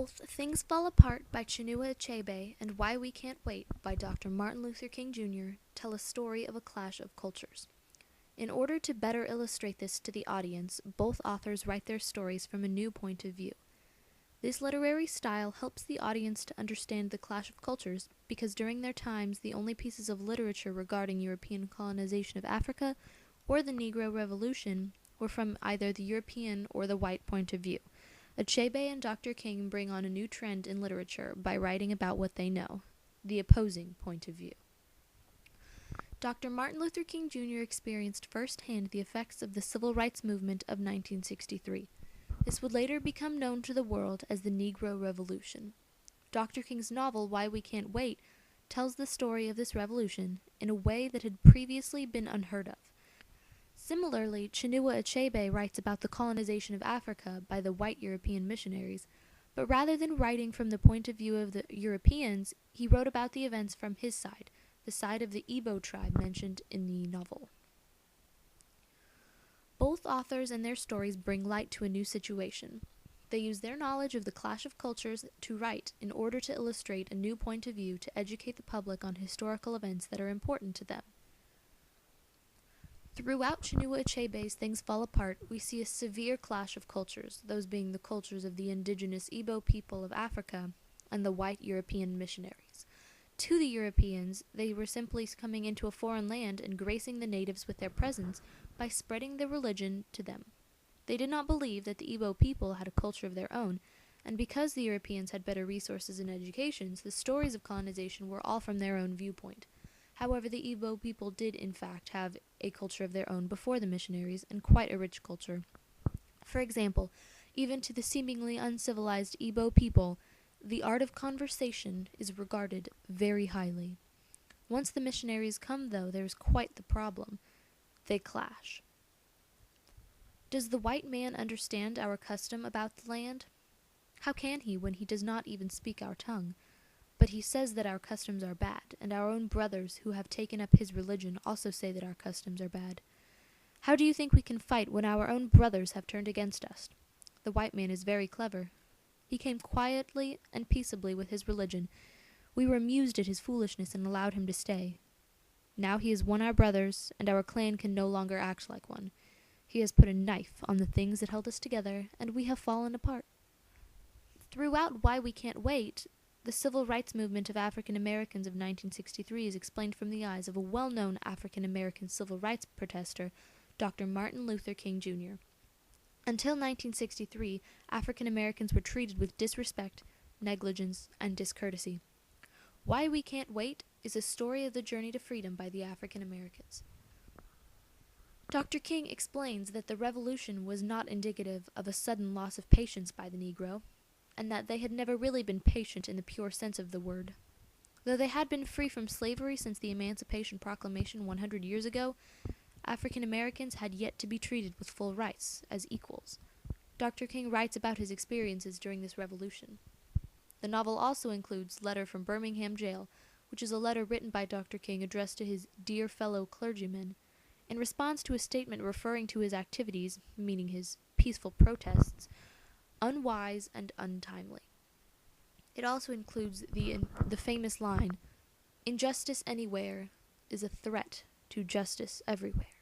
Both Things Fall Apart by Chinua Achebe and Why We Can't Wait by Dr. Martin Luther King Jr. tell a story of a clash of cultures. In order to better illustrate this to the audience, both authors write their stories from a new point of view. This literary style helps the audience to understand the clash of cultures because during their times the only pieces of literature regarding European colonization of Africa or the Negro Revolution were from either the European or the white point of view. Achebe and Dr. King bring on a new trend in literature by writing about what they know, the opposing point of view. Dr. Martin Luther King Jr. experienced firsthand the effects of the Civil Rights Movement of 1963. This would later become known to the world as the Negro Revolution. Dr. King's novel, Why We Can't Wait, tells the story of this revolution in a way that had previously been unheard of. Similarly, Chinua Achebe writes about the colonization of Africa by the white European missionaries, but rather than writing from the point of view of the Europeans, he wrote about the events from his side, the side of the Igbo tribe mentioned in the novel. Both authors and their stories bring light to a new situation. They use their knowledge of the clash of cultures to write in order to illustrate a new point of view to educate the public on historical events that are important to them. Throughout Chinua Achebe's Things Fall Apart, we see a severe clash of cultures, those being the cultures of the indigenous Igbo people of Africa and the white European missionaries. To the Europeans, they were simply coming into a foreign land and gracing the natives with their presence by spreading their religion to them. They did not believe that the Igbo people had a culture of their own, and because the Europeans had better resources and educations, the stories of colonization were all from their own viewpoint. However, the Igbo people did in fact have a culture of their own before the missionaries, and quite a rich culture. For example, even to the seemingly uncivilized Igbo people, the art of conversation is regarded very highly. Once the missionaries come, though, there is quite the problem. They clash. Does the white man understand our custom about the land? How can he when he does not even speak our tongue? But he says that our customs are bad, and our own brothers who have taken up his religion also say that our customs are bad. How do you think we can fight when our own brothers have turned against us? The white man is very clever. He came quietly and peaceably with his religion. We were amused at his foolishness and allowed him to stay. Now he has won our brothers, and our clan can no longer act like one. He has put a knife on the things that held us together, and we have fallen apart. Throughout Why We Can't Wait, the Civil Rights Movement of African Americans of 1963 is explained from the eyes of a well-known African American civil rights protester, Dr. Martin Luther King Jr. Until 1963, African Americans were treated with disrespect, negligence, and discourtesy. Why We Can't Wait is a story of the journey to freedom by the African Americans. Dr. King explains that the revolution was not indicative of a sudden loss of patience by the Negro, and that they had never really been patient in the pure sense of the word. Though they had been free from slavery since the Emancipation Proclamation 100 years ago, African Americans had yet to be treated with full rights, as equals. Dr. King writes about his experiences during this revolution. The novel also includes Letter from Birmingham Jail, which is a letter written by Dr. King addressed to his dear fellow clergymen, in response to a statement referring to his activities, meaning his peaceful protests, unwise and untimely. It also includes the famous line, "Injustice anywhere is a threat to justice everywhere."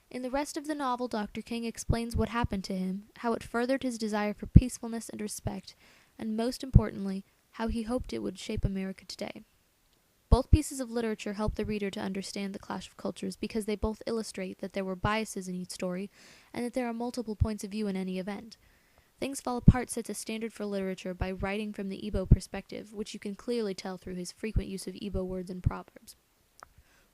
In the rest of the novel, Dr. King explains what happened to him, how it furthered his desire for peacefulness and respect, and most importantly, how he hoped it would shape America today. Both pieces of literature help the reader to understand the clash of cultures because they both illustrate that there were biases in each story and that there are multiple points of view in any event. Things Fall Apart sets a standard for literature by writing from the Igbo perspective, which you can clearly tell through his frequent use of Igbo words and proverbs.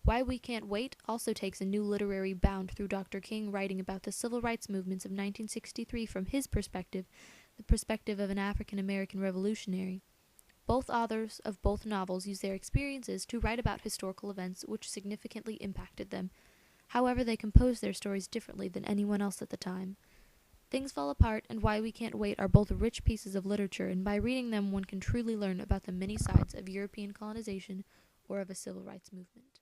Why We Can't Wait also takes a new literary bound through Dr. King writing about the civil rights movements of 1963 from his perspective, the perspective of an African American revolutionary. Both authors of both novels use their experiences to write about historical events which significantly impacted them. However, they compose their stories differently than anyone else at the time. Things Fall Apart and Why We Can't Wait are both rich pieces of literature, and by reading them one can truly learn about the many sides of European colonization or of a civil rights movement.